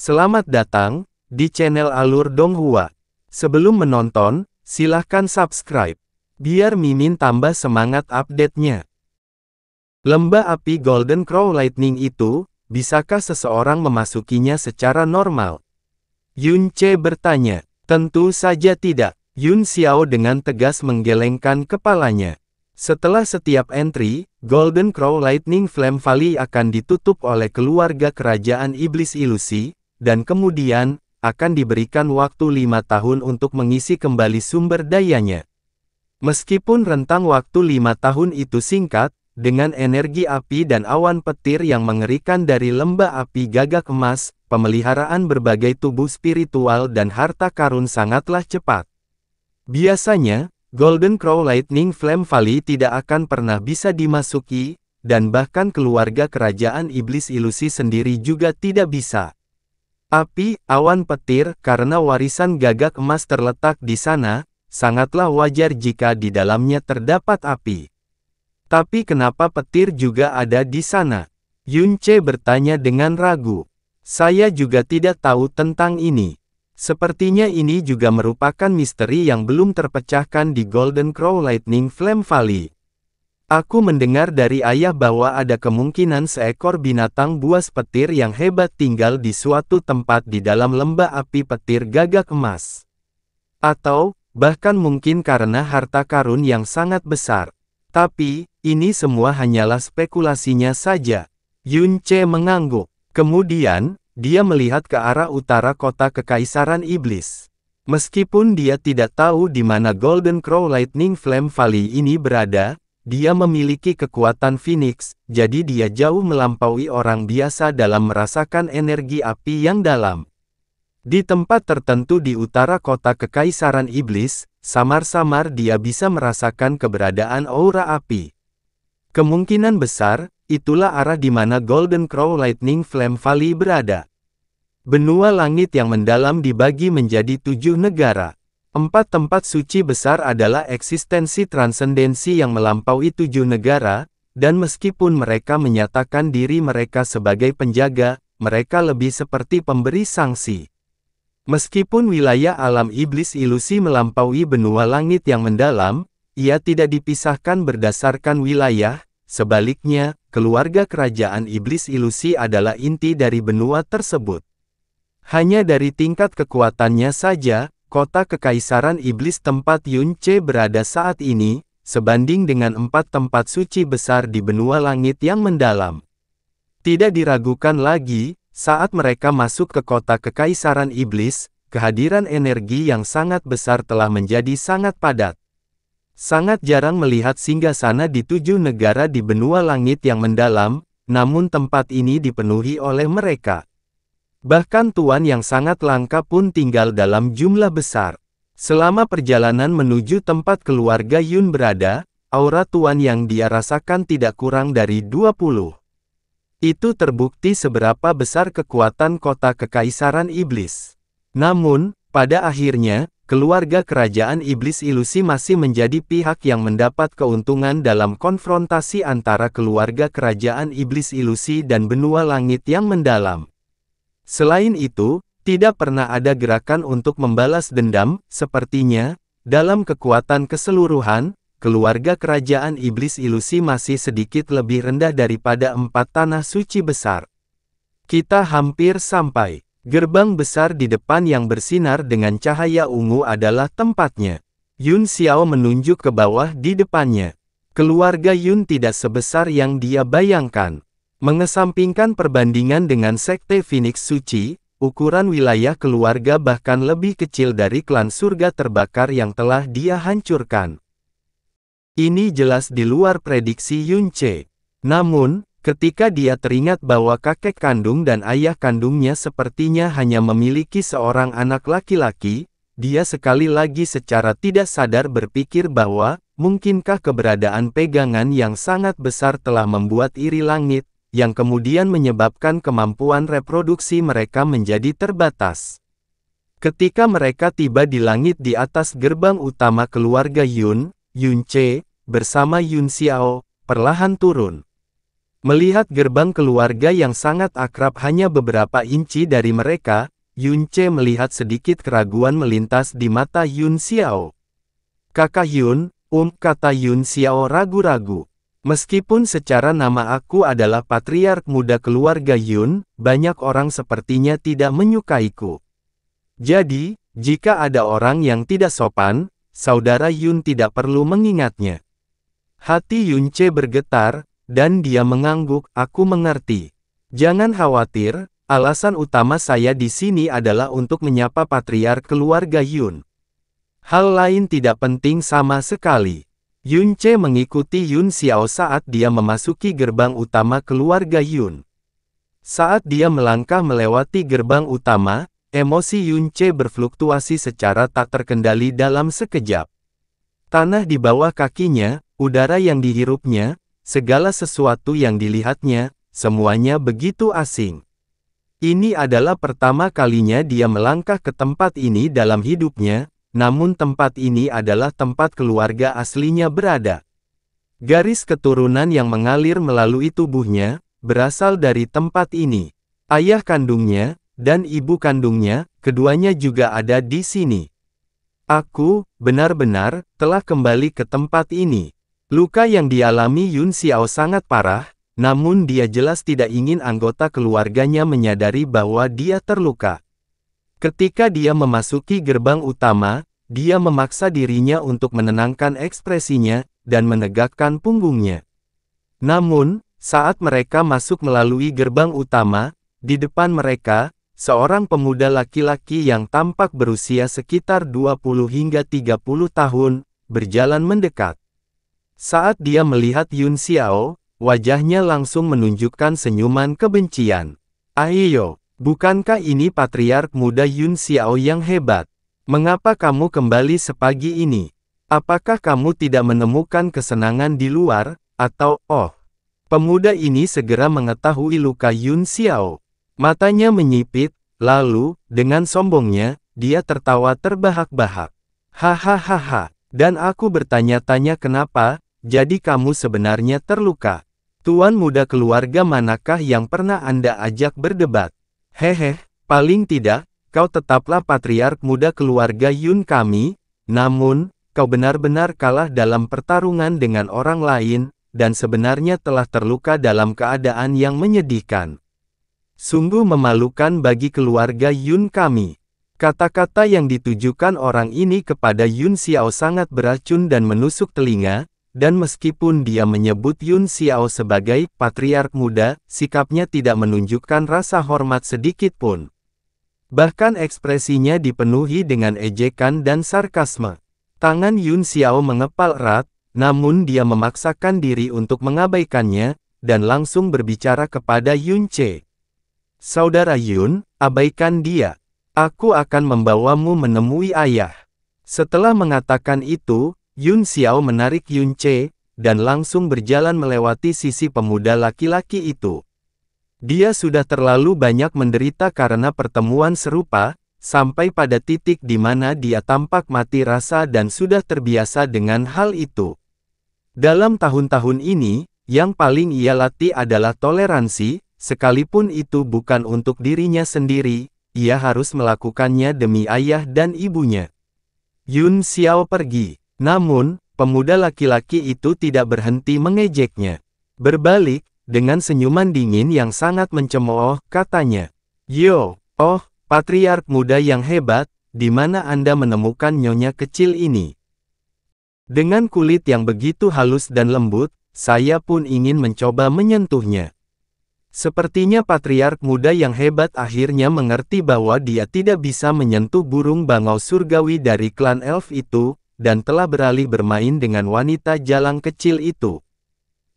Selamat datang di channel Alur Donghua. Sebelum menonton, silahkan subscribe, biar Mimin tambah semangat update-nya. Lembah api Golden Crow Lightning itu, bisakah seseorang memasukinya secara normal? Yun Ce bertanya. Tentu saja tidak. Yun Xiao dengan tegas menggelengkan kepalanya. Setelah setiap entry, Golden Crow Lightning Flame Valley akan ditutup oleh keluarga kerajaan iblis ilusi, dan kemudian, akan diberikan waktu 5 tahun untuk mengisi kembali sumber dayanya. Meskipun rentang waktu 5 tahun itu singkat, dengan energi api dan awan petir yang mengerikan dari lembah api gagak emas, pemeliharaan berbagai tubuh spiritual dan harta karun sangatlah cepat. Biasanya, Golden Crow Lightning Flame Valley tidak akan pernah bisa dimasuki, dan bahkan keluarga kerajaan iblis ilusi sendiri juga tidak bisa. Api, awan petir, karena warisan gagak emas terletak di sana, sangatlah wajar jika di dalamnya terdapat api. Tapi kenapa petir juga ada di sana? Yun Ce bertanya dengan ragu. Saya juga tidak tahu tentang ini. Sepertinya ini juga merupakan misteri yang belum terpecahkan di Golden Crow Lightning Flame Valley. Aku mendengar dari ayah bahwa ada kemungkinan seekor binatang buas petir yang hebat tinggal di suatu tempat di dalam lembah api petir gagak emas. Atau, bahkan mungkin karena harta karun yang sangat besar. Tapi, ini semua hanyalah spekulasinya saja. Yun Ce mengangguk. Kemudian, dia melihat ke arah utara kota Kekaisaran Iblis. Meskipun dia tidak tahu di mana Golden Crow Lightning Flame Valley ini berada, dia memiliki kekuatan Phoenix, jadi dia jauh melampaui orang biasa dalam merasakan energi api yang dalam. Di tempat tertentu di utara kota Kekaisaran Iblis, samar-samar dia bisa merasakan keberadaan aura api. Kemungkinan besar, itulah arah di mana Golden Crow Lightning Flame Valley berada. Benua langit yang mendalam dibagi menjadi 7 negara. 4 tempat suci besar adalah eksistensi transendensi yang melampaui 7 negara, dan meskipun mereka menyatakan diri mereka sebagai penjaga, mereka lebih seperti pemberi sanksi. Meskipun wilayah alam iblis ilusi melampaui benua langit yang mendalam, ia tidak dipisahkan berdasarkan wilayah. Sebaliknya, keluarga kerajaan iblis ilusi adalah inti dari benua tersebut. Hanya dari tingkat kekuatannya saja, kota Kekaisaran Iblis tempat Yun Ce berada saat ini, sebanding dengan 4 tempat suci besar di benua langit yang mendalam. Tidak diragukan lagi, saat mereka masuk ke kota Kekaisaran Iblis, kehadiran energi yang sangat besar telah menjadi sangat padat. Sangat jarang melihat singgasana di 7 negara di benua langit yang mendalam, namun tempat ini dipenuhi oleh mereka. Bahkan tuan yang sangat langka pun tinggal dalam jumlah besar. Selama perjalanan menuju tempat keluarga Yun berada, aura tuan yang dia rasakan tidak kurang dari 20. Itu terbukti seberapa besar kekuatan kota Kekaisaran Iblis. Namun, pada akhirnya, keluarga kerajaan iblis ilusi masih menjadi pihak yang mendapat keuntungan dalam konfrontasi antara keluarga kerajaan iblis ilusi dan benua langit yang mendalam. Selain itu, tidak pernah ada gerakan untuk membalas dendam. Sepertinya, dalam kekuatan keseluruhan, keluarga kerajaan iblis ilusi masih sedikit lebih rendah daripada 4 tanah suci besar. Kita hampir sampai. Gerbang besar di depan yang bersinar dengan cahaya ungu adalah tempatnya. Yun Xiao menunjuk ke bawah di depannya. Keluarga Yun tidak sebesar yang dia bayangkan. Mengesampingkan perbandingan dengan Sekte Phoenix Suci, ukuran wilayah keluarga bahkan lebih kecil dari klan surga terbakar yang telah dia hancurkan. Ini jelas di luar prediksi Yun Ce. Namun, ketika dia teringat bahwa kakek kandung dan ayah kandungnya sepertinya hanya memiliki seorang anak laki-laki, dia sekali lagi secara tidak sadar berpikir bahwa, mungkinkah keberadaan pegangan yang sangat besar telah membuat iri langit, yang kemudian menyebabkan kemampuan reproduksi mereka menjadi terbatas. Ketika mereka tiba di langit di atas gerbang utama keluarga Yun, Yun Ce, bersama Yun Xiao, perlahan turun. Melihat gerbang keluarga yang sangat akrab hanya beberapa inci dari mereka, Yun Ce melihat sedikit keraguan melintas di mata Yun Xiao. Kakak Yun, kata Yun Xiao ragu-ragu. Meskipun secara nama aku adalah patriark muda keluarga Yun, banyak orang sepertinya tidak menyukaiku. Jadi, jika ada orang yang tidak sopan, saudara Yun tidak perlu mengingatnya. Hati Yun Ce bergetar, dan dia mengangguk, aku mengerti. Jangan khawatir, alasan utama saya di sini adalah untuk menyapa patriark keluarga Yun. Hal lain tidak penting sama sekali. Yun Ce mengikuti Yun Xiao saat dia memasuki gerbang utama keluarga Yun. Saat dia melangkah melewati gerbang utama, emosi Yun Ce berfluktuasi secara tak terkendali dalam sekejap. Tanah di bawah kakinya, udara yang dihirupnya, segala sesuatu yang dilihatnya, semuanya begitu asing. Ini adalah pertama kalinya dia melangkah ke tempat ini dalam hidupnya, namun tempat ini adalah tempat keluarga aslinya berada. Garis keturunan yang mengalir melalui tubuhnya, berasal dari tempat ini. Ayah kandungnya, dan ibu kandungnya, keduanya juga ada di sini. Aku, benar-benar, telah kembali ke tempat ini. Luka yang dialami Yun Xiao sangat parah, namun dia jelas tidak ingin anggota keluarganya menyadari bahwa dia terluka. Ketika dia memasuki gerbang utama, dia memaksa dirinya untuk menenangkan ekspresinya, dan menegakkan punggungnya. Namun, saat mereka masuk melalui gerbang utama, di depan mereka, seorang pemuda laki-laki yang tampak berusia sekitar 20 hingga 30 tahun, berjalan mendekat. Saat dia melihat Yun Xiao, wajahnya langsung menunjukkan senyuman kebencian. Ayo, bukankah ini patriark muda Yun Xiao yang hebat? Mengapa kamu kembali sepagi ini? Apakah kamu tidak menemukan kesenangan di luar, atau, Pemuda ini segera mengetahui luka Yun Xiao. Matanya menyipit, lalu, dengan sombongnya, dia tertawa terbahak-bahak. Hahaha, dan aku bertanya-tanya kenapa, jadi kamu sebenarnya terluka. Tuan muda keluarga manakah yang pernah Anda ajak berdebat? Hehe, paling tidak, kau tetaplah patriark muda keluarga Yun kami, namun, kau benar-benar kalah dalam pertarungan dengan orang lain, dan sebenarnya telah terluka dalam keadaan yang menyedihkan. Sungguh memalukan bagi keluarga Yun kami. Kata-kata yang ditujukan orang ini kepada Yun Xiao sangat beracun dan menusuk telinga, dan meskipun dia menyebut Yun Xiao sebagai patriark muda, sikapnya tidak menunjukkan rasa hormat sedikit pun. Bahkan ekspresinya dipenuhi dengan ejekan dan sarkasme. Tangan Yun Xiao mengepal erat, namun dia memaksakan diri untuk mengabaikannya, dan langsung berbicara kepada Yun Ce. Saudara Yun, abaikan dia. Aku akan membawamu menemui ayah. Setelah mengatakan itu, Yun Xiao menarik Yun Ce, dan langsung berjalan melewati sisi pemuda laki-laki itu. Dia sudah terlalu banyak menderita karena pertemuan serupa, sampai pada titik di mana dia tampak mati rasa dan sudah terbiasa dengan hal itu. Dalam tahun-tahun ini, yang paling ia latih adalah toleransi, sekalipun itu bukan untuk dirinya sendiri, ia harus melakukannya demi ayah dan ibunya. Yun Xiao pergi. Namun, pemuda laki-laki itu tidak berhenti mengejeknya. Berbalik, dengan senyuman dingin yang sangat mencemooh, katanya, Yo, patriark muda yang hebat, di mana Anda menemukan nyonya kecil ini? Dengan kulit yang begitu halus dan lembut, saya pun ingin mencoba menyentuhnya. Sepertinya patriark muda yang hebat akhirnya mengerti bahwa dia tidak bisa menyentuh burung bangau surgawi dari klan elf itu, dan telah beralih bermain dengan wanita jalang kecil itu.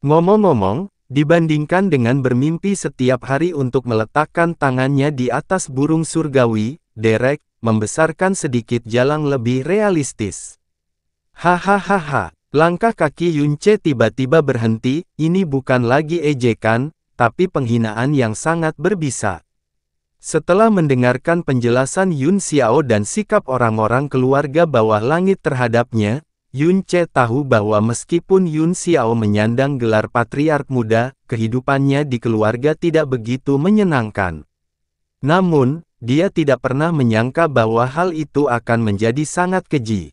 Ngomong-ngomong, dibandingkan dengan bermimpi setiap hari untuk meletakkan tangannya di atas burung surgawi, Derek, membesarkan sedikit jalang lebih realistis. Hahaha, langkah kaki Yun Ce tiba-tiba berhenti, ini bukan lagi ejekan, tapi penghinaan yang sangat berbisa. Setelah mendengarkan penjelasan Yun Xiao dan sikap orang-orang keluarga bawah langit terhadapnya, Yun Che tahu bahwa meskipun Yun Xiao menyandang gelar patriark muda, kehidupannya di keluarga tidak begitu menyenangkan. Namun, dia tidak pernah menyangka bahwa hal itu akan menjadi sangat keji.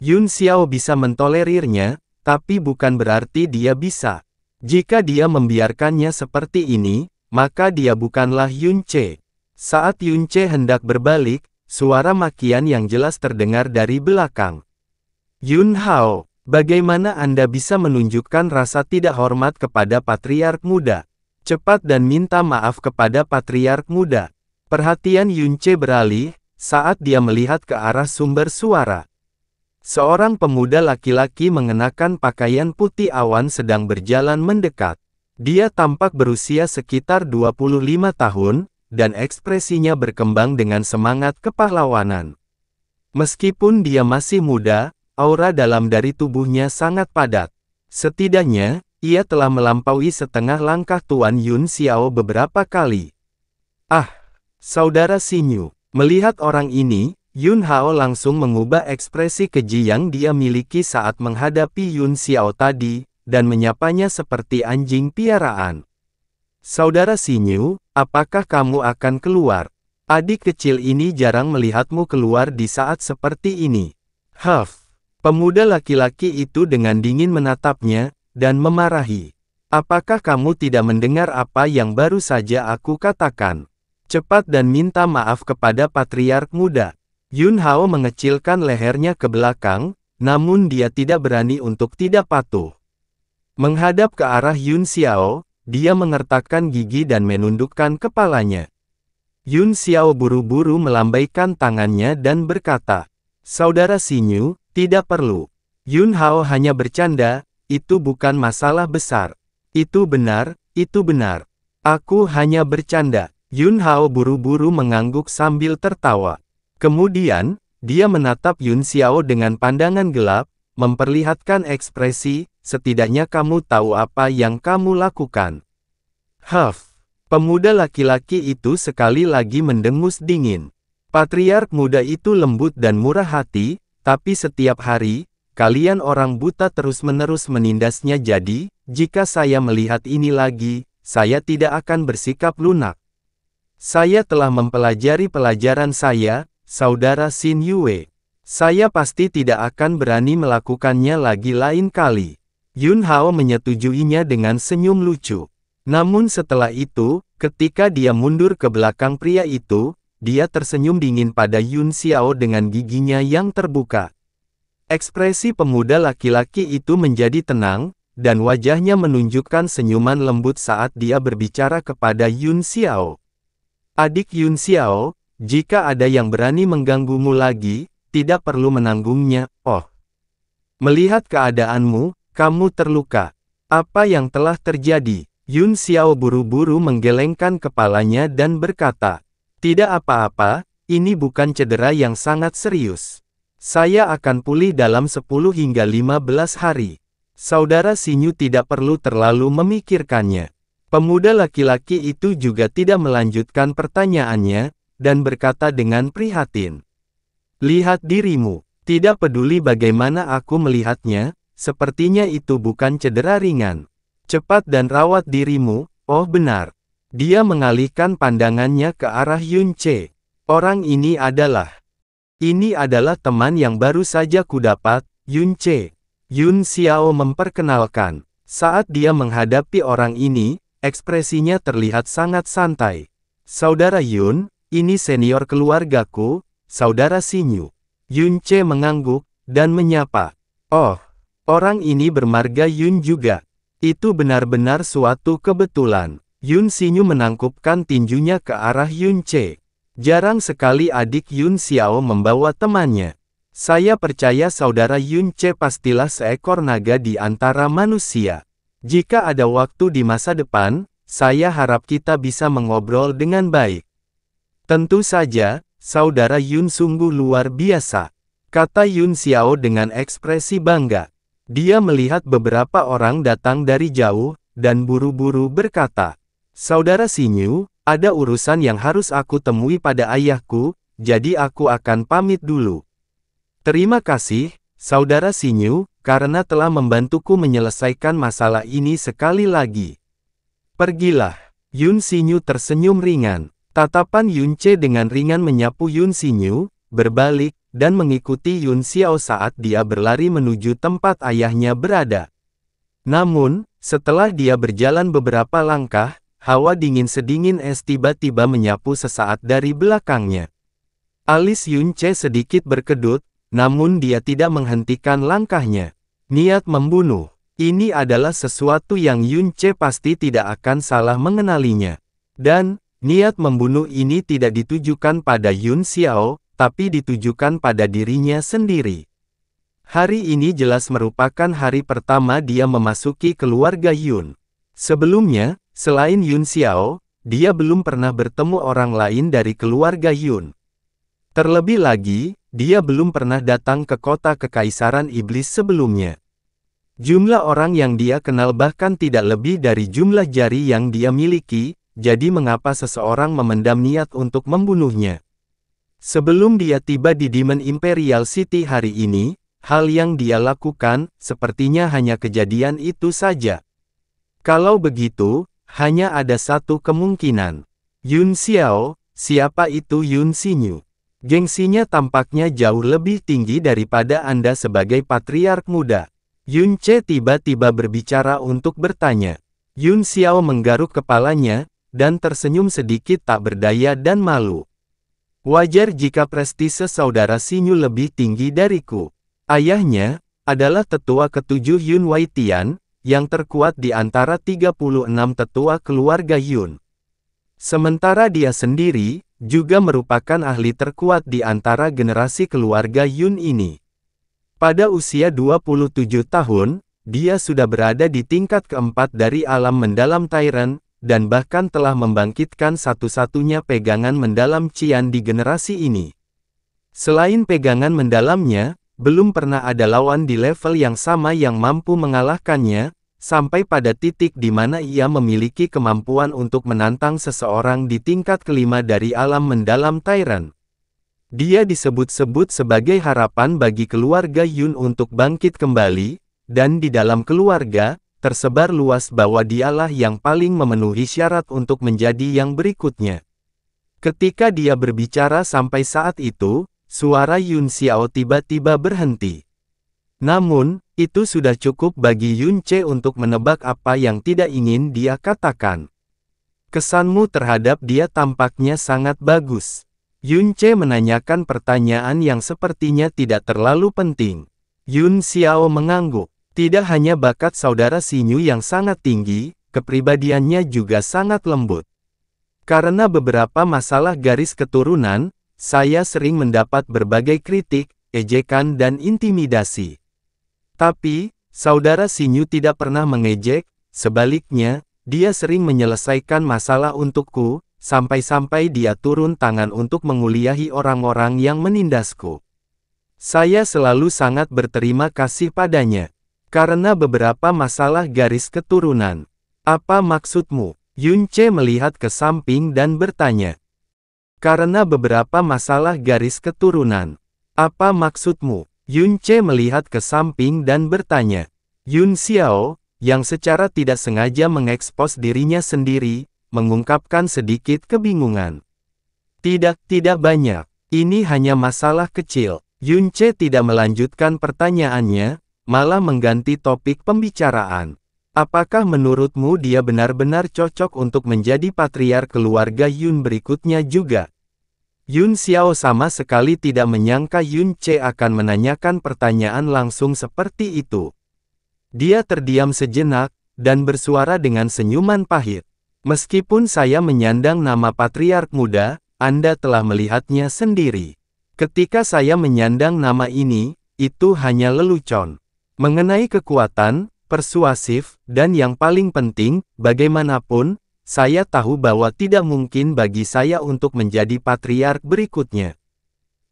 Yun Xiao bisa mentolerirnya, tapi bukan berarti dia bisa. Jika dia membiarkannya seperti ini, maka dia bukanlah Yun Che. Saat Yun Che hendak berbalik, suara makian yang jelas terdengar dari belakang. Yun Hao, bagaimana Anda bisa menunjukkan rasa tidak hormat kepada patriark muda? Cepat dan minta maaf kepada patriark muda. Perhatian Yun Che beralih, saat dia melihat ke arah sumber suara. Seorang pemuda laki-laki mengenakan pakaian putih awan sedang berjalan mendekat. Dia tampak berusia sekitar 25 tahun, dan ekspresinya berkembang dengan semangat kepahlawanan. Meskipun dia masih muda, aura dalam dari tubuhnya sangat padat. Setidaknya, ia telah melampaui setengah langkah Tuan Yun Xiao beberapa kali. Ah, Saudara Xinyu, melihat orang ini, Yun Hao langsung mengubah ekspresi keji yang dia miliki saat menghadapi Yun Xiao tadi, dan menyapanya seperti anjing piaraan. Saudara Xinyu, apakah kamu akan keluar? Adik kecil ini jarang melihatmu keluar di saat seperti ini. Huff. Pemuda laki-laki itu dengan dingin menatapnya, dan memarahi. Apakah kamu tidak mendengar apa yang baru saja aku katakan? Cepat dan minta maaf kepada patriark muda. Yun Hao mengecilkan lehernya ke belakang, namun dia tidak berani untuk tidak patuh. Menghadap ke arah Yun Xiao, dia mengertakkan gigi dan menundukkan kepalanya. Yun Xiao buru-buru melambaikan tangannya dan berkata, Saudara Xinyu, tidak perlu. Yun Hao hanya bercanda, itu bukan masalah besar. Itu benar, itu benar. Aku hanya bercanda. Yun Hao buru-buru mengangguk sambil tertawa. Kemudian, dia menatap Yun Xiao dengan pandangan gelap, memperlihatkan ekspresi, setidaknya kamu tahu apa yang kamu lakukan. Huff. Pemuda laki-laki itu sekali lagi mendengus dingin. Patriark muda itu lembut dan murah hati, tapi setiap hari, kalian orang buta terus-menerus menindasnya jadi, jika saya melihat ini lagi, saya tidak akan bersikap lunak. Saya telah mempelajari pelajaran saya, Saudara Xin Yue. Saya pasti tidak akan berani melakukannya lagi lain kali. Yun Hao menyetujuinya dengan senyum lucu. Namun setelah itu, ketika dia mundur ke belakang pria itu, dia tersenyum dingin pada Yun Xiao dengan giginya yang terbuka. Ekspresi pemuda laki-laki itu menjadi tenang, dan wajahnya menunjukkan senyuman lembut saat dia berbicara kepada Yun Xiao. Adik Yun Xiao, jika ada yang berani mengganggumu lagi, tidak perlu menanggungnya. Oh. Melihat keadaanmu, kamu terluka. Apa yang telah terjadi? Yun Xiao buru-buru menggelengkan kepalanya dan berkata, tidak apa-apa, ini bukan cedera yang sangat serius. Saya akan pulih dalam 10 hingga 15 hari. Saudara Xinyu tidak perlu terlalu memikirkannya. Pemuda laki-laki itu juga tidak melanjutkan pertanyaannya, dan berkata dengan prihatin. Lihat dirimu, tidak peduli bagaimana aku melihatnya, sepertinya itu bukan cedera ringan. Cepat dan rawat dirimu, oh benar. Dia mengalihkan pandangannya ke arah Yun Che. Orang ini adalah teman yang baru saja kudapat, Yun Che. Yun Xiao memperkenalkan. Saat dia menghadapi orang ini, ekspresinya terlihat sangat santai. Saudara Yun, ini senior keluargaku, Saudara Xinyu. Yun Che mengangguk, dan menyapa. Oh, orang ini bermarga Yun juga. Itu benar-benar suatu kebetulan. Yun Xinyu menangkupkan tinjunya ke arah Yun Che. Jarang sekali adik Yun Xiao membawa temannya. Saya percaya Saudara Yun Che pastilah seekor naga di antara manusia. Jika ada waktu di masa depan, saya harap kita bisa mengobrol dengan baik. Tentu saja, Saudara Yun sungguh luar biasa, kata Yun Xiao dengan ekspresi bangga. Dia melihat beberapa orang datang dari jauh, dan buru-buru berkata, Saudara Xinyu, ada urusan yang harus aku temui pada ayahku, jadi aku akan pamit dulu. Terima kasih, Saudara Sinyu, karena telah membantuku menyelesaikan masalah ini sekali lagi. Pergilah. Yun Sinyu tersenyum ringan. Tatapan Yun Ce dengan ringan menyapu Yun Sinyu, berbalik, dan mengikuti Yun Xiao saat dia berlari menuju tempat ayahnya berada. Namun, setelah dia berjalan beberapa langkah, hawa dingin sedingin es tiba-tiba menyapu sesaat dari belakangnya. Alis Yun Ce sedikit berkedut, namun dia tidak menghentikan langkahnya. Niat membunuh. Ini adalah sesuatu yang Yun Ce pasti tidak akan salah mengenalinya. Dan, niat membunuh ini tidak ditujukan pada Yun Xiao, tapi ditujukan pada dirinya sendiri. Hari ini jelas merupakan hari pertama dia memasuki keluarga Yun. Sebelumnya, selain Yun Xiao, dia belum pernah bertemu orang lain dari keluarga Yun. Terlebih lagi, dia belum pernah datang ke kota Kekaisaran Iblis sebelumnya. Jumlah orang yang dia kenal bahkan tidak lebih dari jumlah jari yang dia miliki, jadi mengapa seseorang memendam niat untuk membunuhnya? Sebelum dia tiba di Demon Imperial City hari ini, hal yang dia lakukan, sepertinya hanya kejadian itu saja. Kalau begitu, hanya ada satu kemungkinan. Yun Xiao, siapa itu Yun Sinyu? Gengsinya tampaknya jauh lebih tinggi daripada Anda sebagai patriark muda. Yun Ce tiba-tiba berbicara untuk bertanya. Yun Xiao menggaruk kepalanya, dan tersenyum sedikit tak berdaya dan malu. Wajar jika prestise saudara Sinyu lebih tinggi dariku. Ayahnya adalah tetua ketujuh Yun Waitian, yang terkuat di antara 36 tetua keluarga Yun. Sementara dia sendiri, juga merupakan ahli terkuat di antara generasi keluarga Yun ini. Pada usia 27 tahun, dia sudah berada di tingkat keempat dari alam mendalam Tyrant, dan bahkan telah membangkitkan satu-satunya pegangan mendalam Qian di generasi ini. Selain pegangan mendalamnya, belum pernah ada lawan di level yang sama yang mampu mengalahkannya, sampai pada titik di mana ia memiliki kemampuan untuk menantang seseorang di tingkat kelima dari alam mendalam Tyrant. Dia disebut-sebut sebagai harapan bagi keluarga Yun untuk bangkit kembali, dan di dalam keluarga, tersebar luas bahwa dialah yang paling memenuhi syarat untuk menjadi yang berikutnya. Ketika dia berbicara sampai saat itu, suara Yun Xiao tiba-tiba berhenti. Namun, itu sudah cukup bagi Yun Ce untuk menebak apa yang tidak ingin dia katakan. Kesanmu terhadap dia tampaknya sangat bagus. Yun Ce menanyakan pertanyaan yang sepertinya tidak terlalu penting. Yun Xiao mengangguk. Tidak hanya bakat saudara Sinyu yang sangat tinggi, kepribadiannya juga sangat lembut. Karena beberapa masalah garis keturunan, saya sering mendapat berbagai kritik, ejekan dan intimidasi. Tapi, saudara Sinyu tidak pernah mengejek, sebaliknya, dia sering menyelesaikan masalah untukku, sampai-sampai dia turun tangan untuk menguliahi orang-orang yang menindasku. Saya selalu sangat berterima kasih padanya. Karena beberapa masalah garis keturunan. Apa maksudmu? Yun Ce melihat ke samping dan bertanya. Karena beberapa masalah garis keturunan. Apa maksudmu? Yun Ce melihat ke samping dan bertanya. Yun Xiao, yang secara tidak sengaja mengekspos dirinya sendiri, mengungkapkan sedikit kebingungan. Tidak banyak. Ini hanya masalah kecil. Yun Ce tidak melanjutkan pertanyaannya, malah mengganti topik pembicaraan. Apakah menurutmu dia benar-benar cocok untuk menjadi patriark keluarga Yun berikutnya juga? Yun Xiao sama sekali tidak menyangka Yun Ce akan menanyakan pertanyaan langsung seperti itu. Dia terdiam sejenak, dan bersuara dengan senyuman pahit. Meskipun saya menyandang nama patriark muda, Anda telah melihatnya sendiri. Ketika saya menyandang nama ini, itu hanya lelucon. Mengenai kekuatan, persuasif, dan yang paling penting, bagaimanapun, saya tahu bahwa tidak mungkin bagi saya untuk menjadi patriark berikutnya.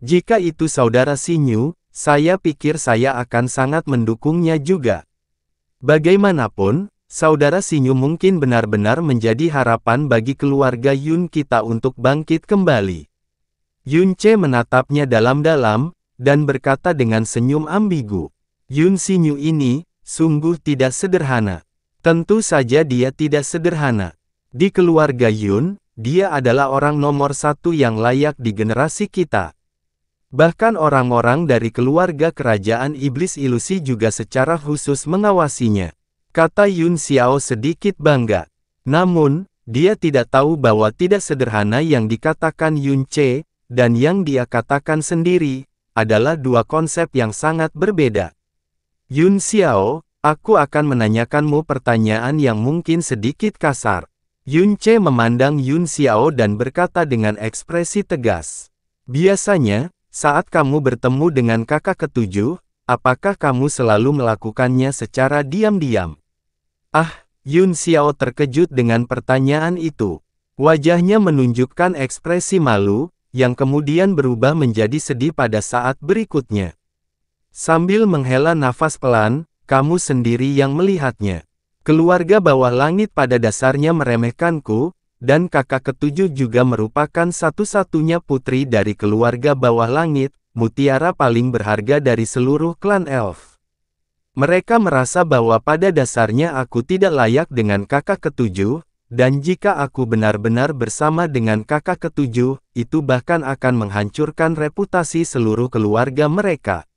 Jika itu saudara Sinyu, saya pikir saya akan sangat mendukungnya juga. Bagaimanapun, saudara Sinyu mungkin benar-benar menjadi harapan bagi keluarga Yun kita untuk bangkit kembali. Yun Ce menatapnya dalam-dalam, dan berkata dengan senyum ambigu. Yun Xinyu ini, sungguh tidak sederhana. Tentu saja dia tidak sederhana. Di keluarga Yun, dia adalah orang nomor satu yang layak di generasi kita. Bahkan orang-orang dari keluarga kerajaan iblis ilusi juga secara khusus mengawasinya. Kata Yun Xiao sedikit bangga. Namun, dia tidak tahu bahwa tidak sederhana yang dikatakan Yun Ce, dan yang dia katakan sendiri, adalah dua konsep yang sangat berbeda. Yun Xiao, aku akan menanyakanmu pertanyaan yang mungkin sedikit kasar. Yun Ce memandang Yun Xiao dan berkata dengan ekspresi tegas. Biasanya, saat kamu bertemu dengan kakak ketujuh, apakah kamu selalu melakukannya secara diam-diam? Ah, Yun Xiao terkejut dengan pertanyaan itu. Wajahnya menunjukkan ekspresi malu, yang kemudian berubah menjadi sedih pada saat berikutnya. Sambil menghela nafas pelan, kamu sendiri yang melihatnya. Keluarga bawah langit pada dasarnya meremehkanku, dan kakak ketujuh juga merupakan satu-satunya putri dari keluarga bawah langit, mutiara paling berharga dari seluruh klan elf. Mereka merasa bahwa pada dasarnya aku tidak layak dengan kakak ketujuh, dan jika aku benar-benar bersama dengan kakak ketujuh, itu bahkan akan menghancurkan reputasi seluruh keluarga mereka.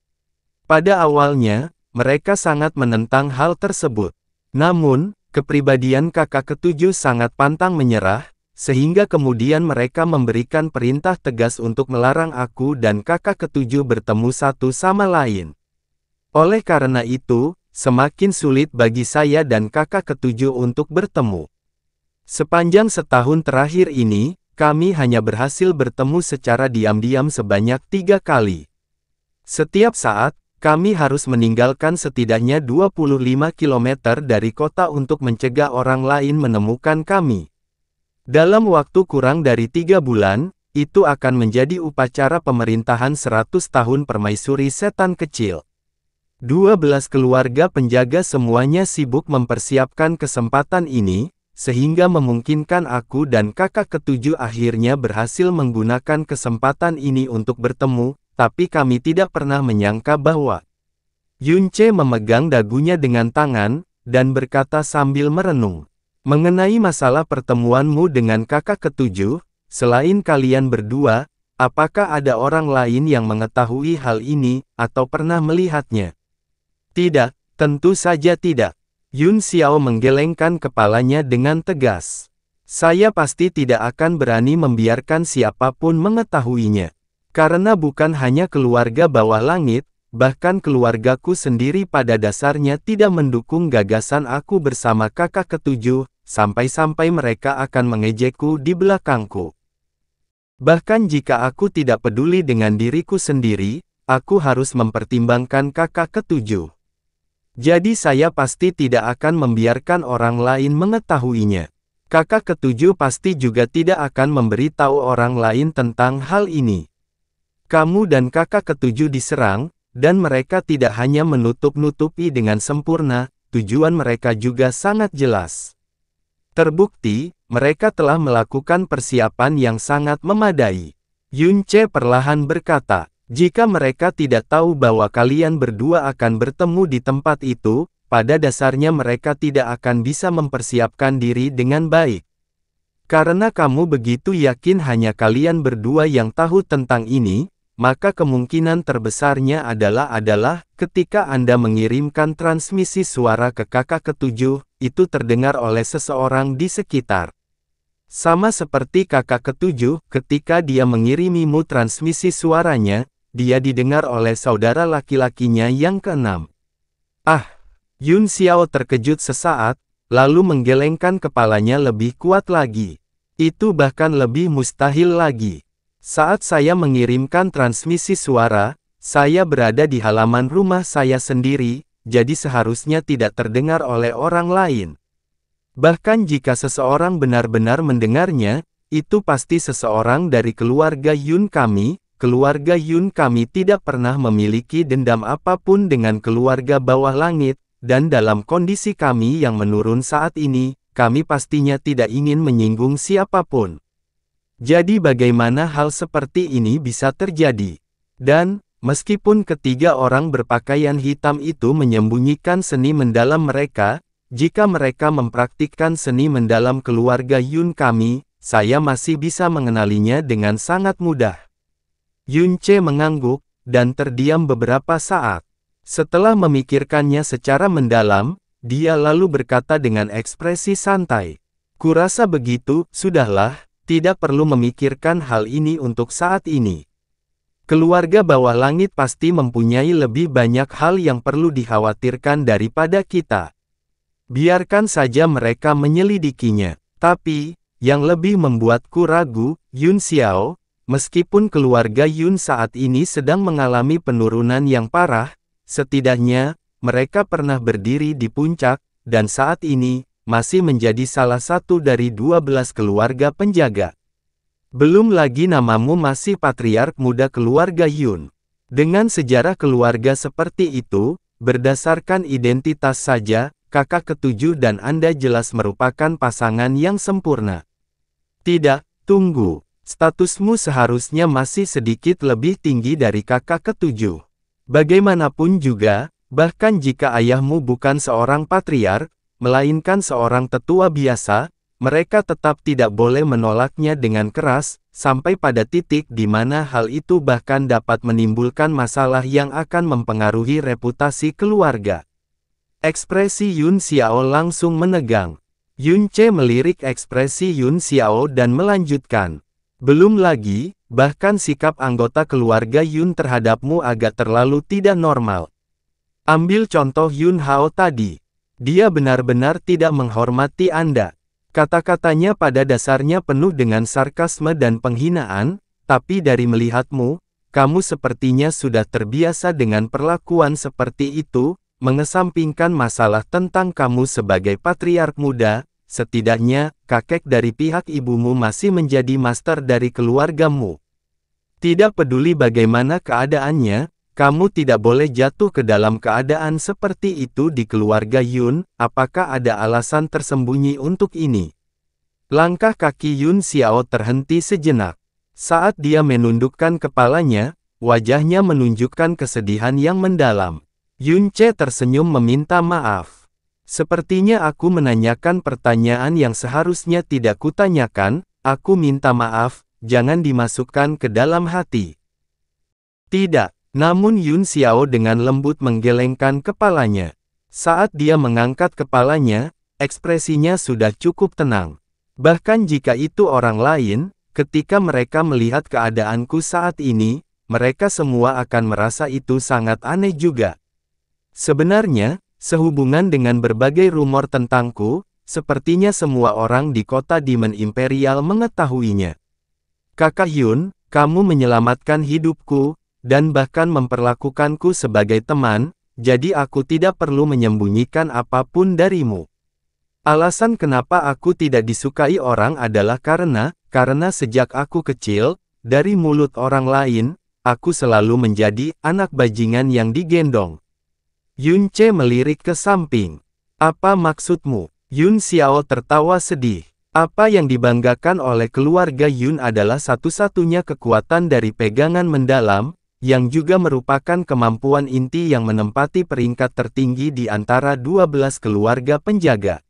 Pada awalnya, mereka sangat menentang hal tersebut. Namun, kepribadian kakak ketujuh sangat pantang menyerah, sehingga kemudian mereka memberikan perintah tegas untuk melarang aku dan kakak ketujuh bertemu satu sama lain. Oleh karena itu, semakin sulit bagi saya dan kakak ketujuh untuk bertemu. Sepanjang setahun terakhir ini, kami hanya berhasil bertemu secara diam-diam sebanyak 3 kali. Setiap saat, kami harus meninggalkan setidaknya 25 km dari kota untuk mencegah orang lain menemukan kami. Dalam waktu kurang dari 3 bulan, itu akan menjadi upacara pemerintahan 100 tahun permaisuri setan kecil. 12 keluarga penjaga semuanya sibuk mempersiapkan kesempatan ini, sehingga memungkinkan aku dan kakak ketujuh akhirnya berhasil menggunakan kesempatan ini untuk bertemu. Tapi kami tidak pernah menyangka bahwa Yun Ce memegang dagunya dengan tangan, dan berkata sambil merenung. Mengenai masalah pertemuanmu dengan kakak ketujuh, selain kalian berdua, apakah ada orang lain yang mengetahui hal ini, atau pernah melihatnya? Tidak, tentu saja tidak. Yun Xiao menggelengkan kepalanya dengan tegas. Saya pasti tidak akan berani membiarkan siapapun mengetahuinya. Karena bukan hanya keluarga bawah langit, bahkan keluargaku sendiri pada dasarnya tidak mendukung gagasan aku bersama kakak ketujuh, sampai-sampai mereka akan mengejekku di belakangku. Bahkan jika aku tidak peduli dengan diriku sendiri, aku harus mempertimbangkan kakak ketujuh. Jadi saya pasti tidak akan membiarkan orang lain mengetahuinya. Kakak ketujuh pasti juga tidak akan memberitahu orang lain tentang hal ini. Kamu dan kakak ketujuh diserang, dan mereka tidak hanya menutup-nutupi dengan sempurna, tujuan mereka juga sangat jelas. Terbukti, mereka telah melakukan persiapan yang sangat memadai. Yun Ce perlahan berkata, jika mereka tidak tahu bahwa kalian berdua akan bertemu di tempat itu, pada dasarnya mereka tidak akan bisa mempersiapkan diri dengan baik. Karena kamu begitu yakin hanya kalian berdua yang tahu tentang ini, maka kemungkinan terbesarnya adalah ketika Anda mengirimkan transmisi suara ke kakak ketujuh, itu terdengar oleh seseorang di sekitar. Sama seperti kakak ketujuh, ketika dia mengirimimu transmisi suaranya, dia didengar oleh saudara laki-lakinya yang keenam. Ah! Yun Xiao terkejut sesaat, lalu menggelengkan kepalanya lebih kuat lagi. Itu bahkan lebih mustahil lagi. Saat saya mengirimkan transmisi suara, saya berada di halaman rumah saya sendiri, jadi seharusnya tidak terdengar oleh orang lain. Bahkan jika seseorang benar-benar mendengarnya, itu pasti seseorang dari keluarga Yun kami. Keluarga Yun kami tidak pernah memiliki dendam apapun dengan keluarga bawah langit, dan dalam kondisi kami yang menurun saat ini, kami pastinya tidak ingin menyinggung siapapun. Jadi bagaimana hal seperti ini bisa terjadi? Dan, Meskipun ketiga orang berpakaian hitam itu menyembunyikan seni mendalam mereka, jika mereka mempraktikkan seni mendalam keluarga Yun kami, saya masih bisa mengenalinya dengan sangat mudah. Yun Ce mengangguk, dan terdiam beberapa saat. Setelah memikirkannya secara mendalam, dia lalu berkata dengan ekspresi santai. Kurasa begitu, sudahlah, tidak perlu memikirkan hal ini untuk saat ini. Keluarga bawah langit pasti mempunyai lebih banyak hal yang perlu dikhawatirkan daripada kita. Biarkan saja mereka menyelidikinya. Tapi, yang lebih membuatku ragu, Yun Xiao, meskipun keluarga Yun saat ini sedang mengalami penurunan yang parah, setidaknya, mereka pernah berdiri di puncak, dan saat ini, masih menjadi salah satu dari 12 keluarga penjaga. Belum lagi namamu masih patriark muda keluarga Yun. Dengan sejarah keluarga seperti itu, berdasarkan identitas saja, kakak ketujuh dan Anda jelas merupakan pasangan yang sempurna. Tidak, tunggu. Statusmu seharusnya masih sedikit lebih tinggi dari kakak ketujuh. Bagaimanapun juga, bahkan jika ayahmu bukan seorang patriark, melainkan seorang tetua biasa, mereka tetap tidak boleh menolaknya dengan keras, sampai pada titik di mana hal itu bahkan dapat menimbulkan masalah yang akan mempengaruhi reputasi keluarga. Ekspresi Yun Xiao langsung menegang. Yun Ce melirik ekspresi Yun Xiao dan melanjutkan. Belum lagi, bahkan sikap anggota keluarga Yun terhadapmu agak terlalu tidak normal. Ambil contoh Yun Hao tadi. Dia benar-benar tidak menghormati Anda. Kata-katanya pada dasarnya penuh dengan sarkasme dan penghinaan, tapi dari melihatmu, kamu sepertinya sudah terbiasa dengan perlakuan seperti itu, mengesampingkan masalah tentang kamu sebagai patriark muda, setidaknya, kakek dari pihak ibumu masih menjadi master dari keluargamu. Tidak peduli bagaimana keadaannya, kamu tidak boleh jatuh ke dalam keadaan seperti itu di keluarga Yun. Apakah ada alasan tersembunyi untuk ini? Langkah kaki Yun Xiao terhenti sejenak. Saat dia menundukkan kepalanya, wajahnya menunjukkan kesedihan yang mendalam. Yun Ce tersenyum meminta maaf. Sepertinya aku menanyakan pertanyaan yang seharusnya tidak kutanyakan. Aku minta maaf, jangan dimasukkan ke dalam hati. Tidak. Namun Yun Xiao dengan lembut menggelengkan kepalanya. Saat dia mengangkat kepalanya, ekspresinya sudah cukup tenang. Bahkan jika itu orang lain, ketika mereka melihat keadaanku saat ini, mereka semua akan merasa itu sangat aneh juga. Sebenarnya, sehubungan dengan berbagai rumor tentangku, sepertinya semua orang di kota Demon Imperial mengetahuinya. Kakak Yun, kamu menyelamatkan hidupku, dan bahkan memperlakukanku sebagai teman, jadi aku tidak perlu menyembunyikan apapun darimu. Alasan kenapa aku tidak disukai orang adalah karena sejak aku kecil, dari mulut orang lain, aku selalu menjadi anak bajingan yang digendong. Yun Ce melirik ke samping. Apa maksudmu? Yun Xiao tertawa sedih. Apa yang dibanggakan oleh keluarga Yun adalah satu-satunya kekuatan dari pegangan mendalam, yang juga merupakan kemampuan inti yang menempati peringkat tertinggi di antara 12 keluarga penjaga.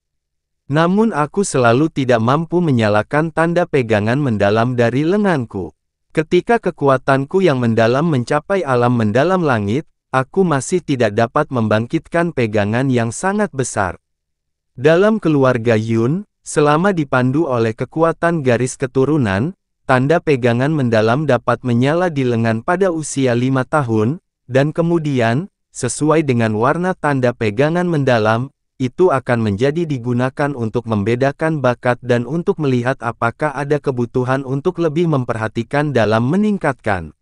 Namun aku selalu tidak mampu menyalakan tanda pegangan mendalam dari lenganku. Ketika kekuatanku yang mendalam mencapai alam mendalam langit, aku masih tidak dapat membangkitkan pegangan yang sangat besar. Dalam keluarga Yun, selama dipandu oleh kekuatan garis keturunan, tanda pegangan mendalam dapat menyala di lengan pada usia 5 tahun, dan kemudian, sesuai dengan warna tanda pegangan mendalam, itu akan menjadi digunakan untuk membedakan bakat dan untuk melihat apakah ada kebutuhan untuk lebih memperhatikan dalam meningkatkan.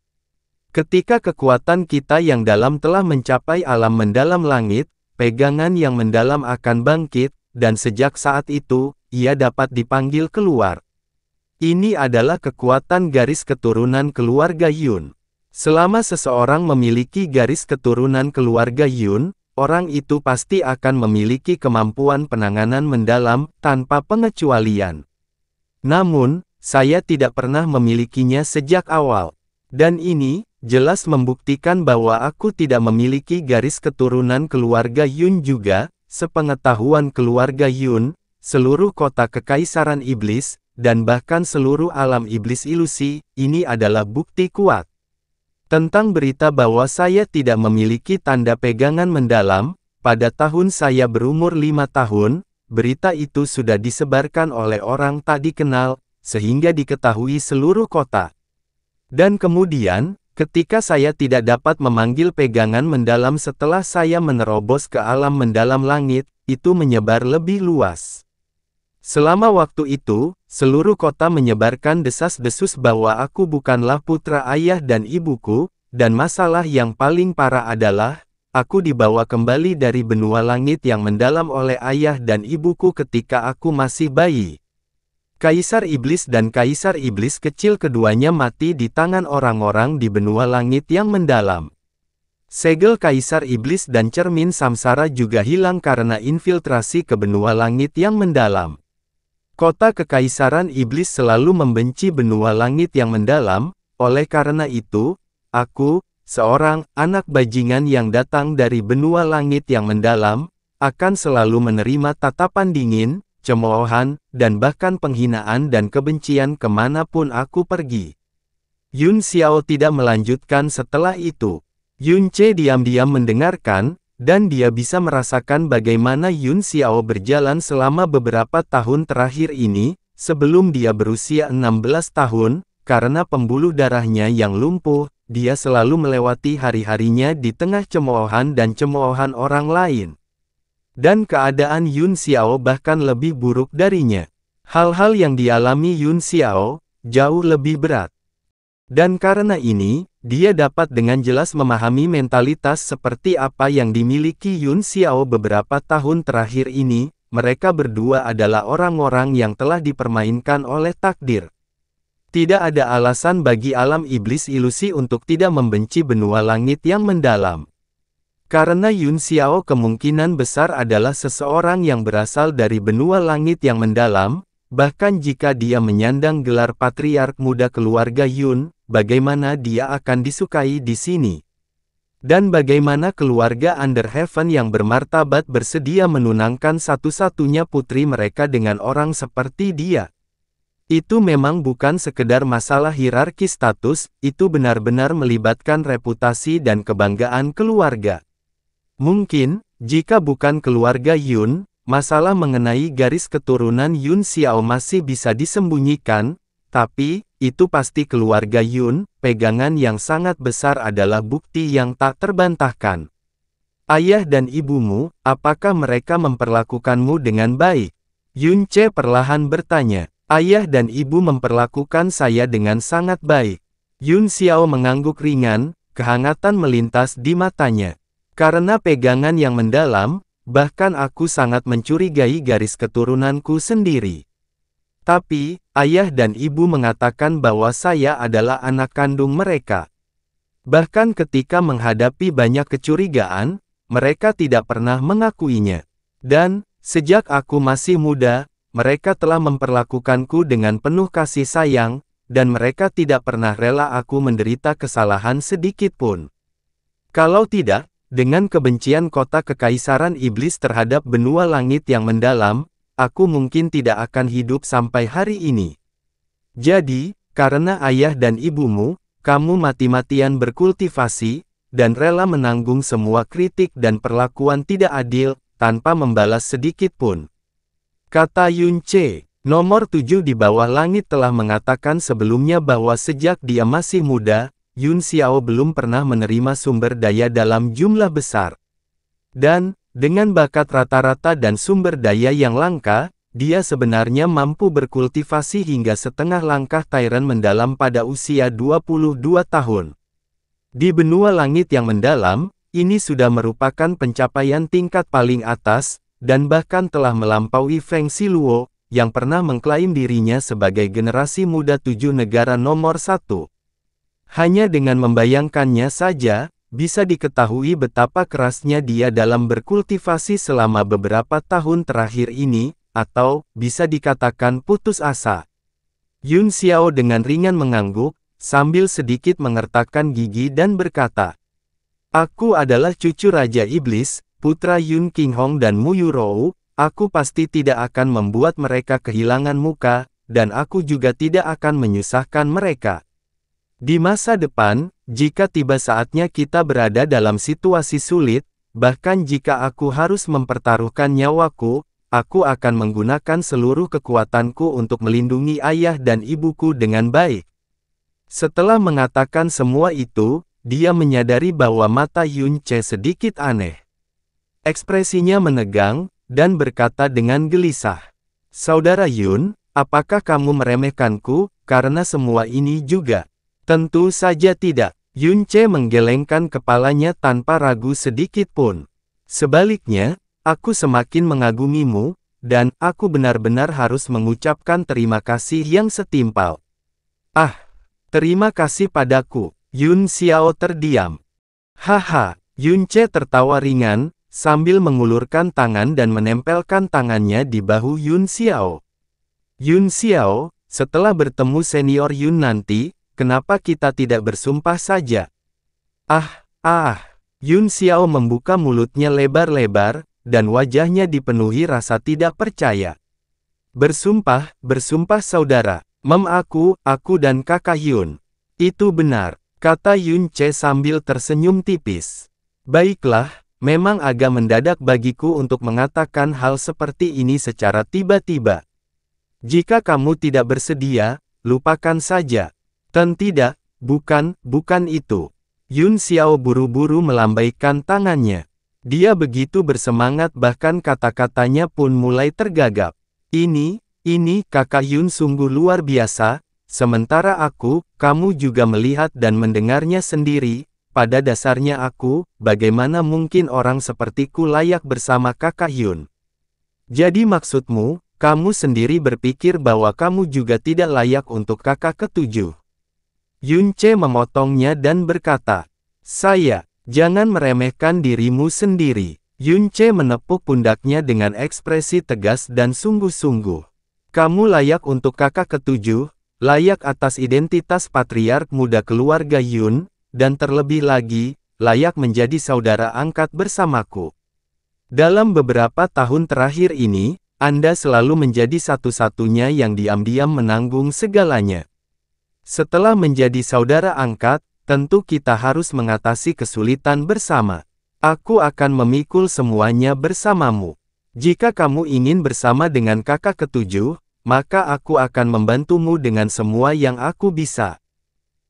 Ketika kekuatan kita yang dalam telah mencapai alam mendalam langit, pegangan yang mendalam akan bangkit, dan sejak saat itu, ia dapat dipanggil keluar. Ini adalah kekuatan garis keturunan keluarga Yun. Selama seseorang memiliki garis keturunan keluarga Yun, orang itu pasti akan memiliki kemampuan penanganan mendalam tanpa pengecualian. Namun, saya tidak pernah memilikinya sejak awal. Dan ini, jelas membuktikan bahwa aku tidak memiliki garis keturunan keluarga Yun juga. Sepengetahuan keluarga Yun, seluruh kota kekaisaran iblis, dan bahkan seluruh alam iblis ilusi, ini adalah bukti kuat. Tentang berita bahwa saya tidak memiliki tanda pegangan mendalam, pada tahun saya berumur 5 tahun, berita itu sudah disebarkan oleh orang tak dikenal, sehingga diketahui seluruh kota. Dan kemudian, ketika saya tidak dapat memanggil pegangan mendalam setelah saya menerobos ke alam mendalam langit, itu menyebar lebih luas. Selama waktu itu, seluruh kota menyebarkan desas-desus bahwa aku bukanlah putra ayah dan ibuku, dan masalah yang paling parah adalah, aku dibawa kembali dari benua langit yang mendalam oleh ayah dan ibuku ketika aku masih bayi. Kaisar Iblis dan Kaisar Iblis kecil keduanya mati di tangan orang-orang di benua langit yang mendalam. Segel Kaisar Iblis dan cermin samsara juga hilang karena infiltrasi ke benua langit yang mendalam. Kota Kekaisaran Iblis selalu membenci benua langit yang mendalam, oleh karena itu, aku, seorang anak bajingan yang datang dari benua langit yang mendalam, akan selalu menerima tatapan dingin, cemoohan, dan bahkan penghinaan dan kebencian kemanapun aku pergi. Yun Xiao tidak melanjutkan setelah itu. Yun Ce diam-diam mendengarkan, dan dia bisa merasakan bagaimana Yun Xiao berjalan selama beberapa tahun terakhir ini, sebelum dia berusia 16 tahun, karena pembuluh darahnya yang lumpuh, dia selalu melewati hari-harinya di tengah cemoohan dan cemoohan orang lain. Dan keadaan Yun Xiao bahkan lebih buruk darinya. Hal-hal yang dialami Yun Xiao, jauh lebih berat. Dan karena ini, dia dapat dengan jelas memahami mentalitas seperti apa yang dimiliki Yun Xiao beberapa tahun terakhir ini, mereka berdua adalah orang-orang yang telah dipermainkan oleh takdir. Tidak ada alasan bagi alam iblis ilusi untuk tidak membenci benua langit yang mendalam. Karena Yun Xiao kemungkinan besar adalah seseorang yang berasal dari benua langit yang mendalam, bahkan jika dia menyandang gelar patriark muda keluarga Yun, bagaimana dia akan disukai di sini? Dan bagaimana keluarga Underheaven yang bermartabat bersedia menunangkan satu-satunya putri mereka dengan orang seperti dia? Itu memang bukan sekedar masalah hierarki status, itu benar-benar melibatkan reputasi dan kebanggaan keluarga. Mungkin, jika bukan keluarga Yun, masalah mengenai garis keturunan Yun Xiao masih bisa disembunyikan, tapi, itu pasti keluarga Yun, pegangan yang sangat besar adalah bukti yang tak terbantahkan. Ayah dan ibumu, apakah mereka memperlakukanmu dengan baik? Yun Ce perlahan bertanya. Ayah dan ibu memperlakukan saya dengan sangat baik. Yun Xiao mengangguk ringan, kehangatan melintas di matanya. Karena pegangan yang mendalam, bahkan aku sangat mencurigai garis keturunanku sendiri. Tapi, ayah dan ibu mengatakan bahwa saya adalah anak kandung mereka. Bahkan ketika menghadapi banyak kecurigaan, mereka tidak pernah mengakuinya. Dan, sejak aku masih muda, mereka telah memperlakukanku dengan penuh kasih sayang, dan mereka tidak pernah rela aku menderita kesalahan sedikit pun. Kalau tidak, dengan kebencian kota kekaisaran iblis terhadap benua langit yang mendalam, aku mungkin tidak akan hidup sampai hari ini. Jadi, karena ayah dan ibumu, kamu mati-matian berkultivasi, dan rela menanggung semua kritik dan perlakuan tidak adil, tanpa membalas sedikit pun. Kata Yun Ce, nomor 7 di bawah langit telah mengatakan sebelumnya bahwa sejak dia masih muda, Yun Xiao belum pernah menerima sumber daya dalam jumlah besar. Dan, dengan bakat rata-rata dan sumber daya yang langka, dia sebenarnya mampu berkultivasi hingga setengah langkah Tyrant mendalam pada usia 22 tahun. Di benua langit yang mendalam, ini sudah merupakan pencapaian tingkat paling atas, dan bahkan telah melampaui Feng Xiluo, yang pernah mengklaim dirinya sebagai generasi muda 7 negara nomor 1. Hanya dengan membayangkannya saja, bisa diketahui betapa kerasnya dia dalam berkultivasi selama beberapa tahun terakhir ini, atau, bisa dikatakan putus asa. Yun Xiao dengan ringan mengangguk, sambil sedikit mengertakkan gigi dan berkata, "Aku adalah cucu Raja Iblis, putra Yun Qinghong dan Mu Yurou. Aku pasti tidak akan membuat mereka kehilangan muka, dan aku juga tidak akan menyusahkan mereka. Di masa depan, jika tiba saatnya kita berada dalam situasi sulit, bahkan jika aku harus mempertaruhkan nyawaku, aku akan menggunakan seluruh kekuatanku untuk melindungi ayah dan ibuku dengan baik." Setelah mengatakan semua itu, dia menyadari bahwa mata Yun Ce sedikit aneh. Ekspresinya menegang, dan berkata dengan gelisah, "Saudara Yun, apakah kamu meremehkanku, karena semua ini juga?" "Tentu saja tidak." Yun Ce menggelengkan kepalanya tanpa ragu sedikit pun. "Sebaliknya, aku semakin mengagumimu, dan aku benar-benar harus mengucapkan terima kasih yang setimpal." "Ah, terima kasih padaku." Yun Xiao terdiam. "Haha." Yun Ce tertawa ringan, sambil mengulurkan tangan dan menempelkan tangannya di bahu Yun Xiao. "Yun Xiao, setelah bertemu senior Yun nanti, kenapa kita tidak bersumpah saja?" Ah. Yun Xiao membuka mulutnya lebar-lebar, dan wajahnya dipenuhi rasa tidak percaya. Bersumpah saudara. Aku dan kakak Yun." "Itu benar," kata Yun Ce sambil tersenyum tipis. "Baiklah, memang agak mendadak bagiku untuk mengatakan hal seperti ini secara tiba-tiba. Jika kamu tidak bersedia, lupakan saja." Tidak, bukan itu." Yun Xiao buru-buru melambaikan tangannya. Dia begitu bersemangat bahkan kata-katanya pun mulai tergagap. Ini, kakak Yun sungguh luar biasa, sementara kamu juga melihat dan mendengarnya sendiri. Pada dasarnya bagaimana mungkin orang sepertiku layak bersama kakak Yun? Jadi maksudmu, kamu sendiri berpikir bahwa kamu juga tidak layak untuk kakak ketujuh?" Yun Ce memotongnya dan berkata, Jangan meremehkan dirimu sendiri." Yun Ce menepuk pundaknya dengan ekspresi tegas dan sungguh-sungguh. "Kamu layak untuk kakak ketujuh, layak atas identitas patriark muda keluarga Yun, dan terlebih lagi, layak menjadi saudara angkat bersamaku. Dalam beberapa tahun terakhir ini, Anda selalu menjadi satu-satunya yang diam-diam menanggung segalanya. Setelah menjadi saudara angkat, tentu kita harus mengatasi kesulitan bersama. Aku akan memikul semuanya bersamamu. Jika kamu ingin bersama dengan kakak ketujuh, maka aku akan membantumu dengan semua yang aku bisa.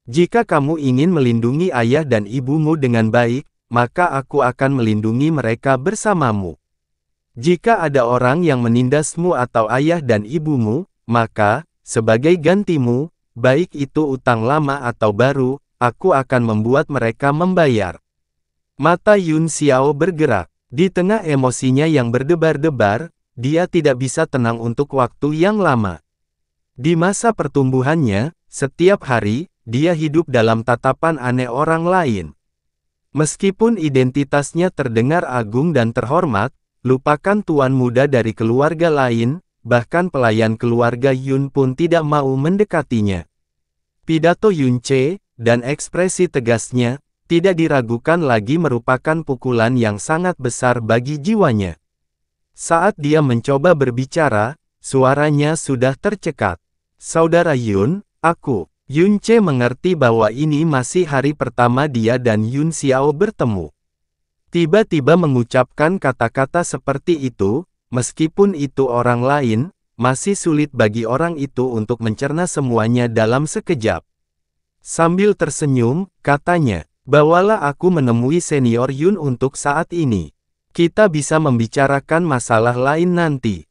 Jika kamu ingin melindungi ayah dan ibumu dengan baik, maka aku akan melindungi mereka bersamamu. Jika ada orang yang menindasmu atau ayah dan ibumu, maka, sebagai gantimu, baik itu utang lama atau baru, aku akan membuat mereka membayar." Mata Yun Xiao bergerak. Di tengah emosinya yang berdebar-debar, dia tidak bisa tenang untuk waktu yang lama. Di masa pertumbuhannya, setiap hari, dia hidup dalam tatapan aneh orang lain. Meskipun identitasnya terdengar agung dan terhormat, lupakan tuan muda dari keluarga lain, bahkan pelayan keluarga Yun pun tidak mau mendekatinya. Pidato Yun Ce, dan ekspresi tegasnya, tidak diragukan lagi merupakan pukulan yang sangat besar bagi jiwanya. Saat dia mencoba berbicara, suaranya sudah tercekat. "Saudara Yun, Yun Ce mengerti bahwa ini masih hari pertama dia dan Yun Xiao bertemu. Tiba-tiba mengucapkan kata-kata seperti itu, meskipun itu orang lain, masih sulit bagi orang itu untuk mencerna semuanya dalam sekejap. Sambil tersenyum, katanya, "Bawalah aku menemui senior Yun untuk saat ini. Kita bisa membicarakan masalah lain nanti."